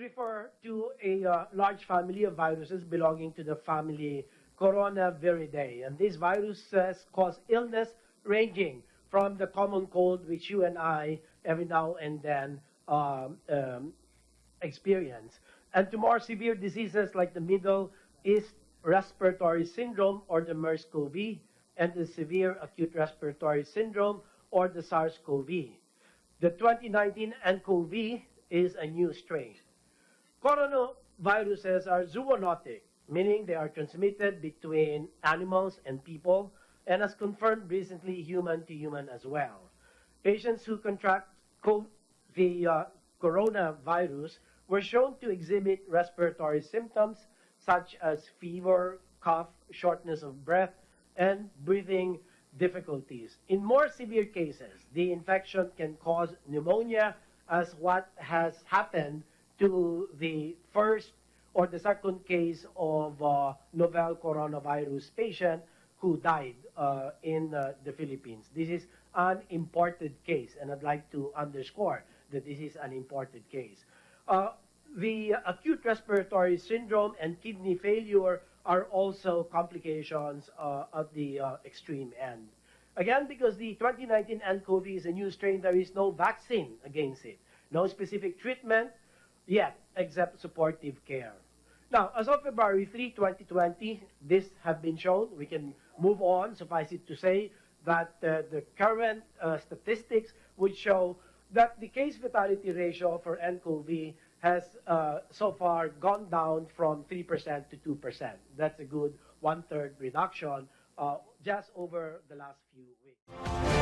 refer to a large family of viruses belonging to the family Coronavirinae. And these viruses cause illness ranging from the common cold, which you and I every now and then experience, and to more severe diseases like the Middle East Respiratory Syndrome, or the MERS-CoV, and the Severe Acute Respiratory Syndrome, or the SARS-CoV. The 2019 nCoV is a new strain. Coronaviruses are zoonotic, meaning they are transmitted between animals and people, and as confirmed recently, human to human as well. Patients who contract the coronavirus were shown to exhibit respiratory symptoms such as fever, cough, shortness of breath, and breathing difficulties. In more severe cases, the infection can cause pneumonia, as what has happened to the first or the second case of novel coronavirus patient who died in the Philippines. This is an imported case, and I'd like to underscore that this is an imported case. The acute respiratory syndrome and kidney failure are also complications at the extreme end. Again, because the 2019 nCoV is a new strain, there is no vaccine against it. No specific treatment yet, except supportive care. Now, as of February 3, 2020, this have been shown. We can move on. Suffice it to say that the current statistics would show that the case fatality ratio for nCoV has so far gone down from 3% to 2%. That's a good one-third reduction just over the last few weeks.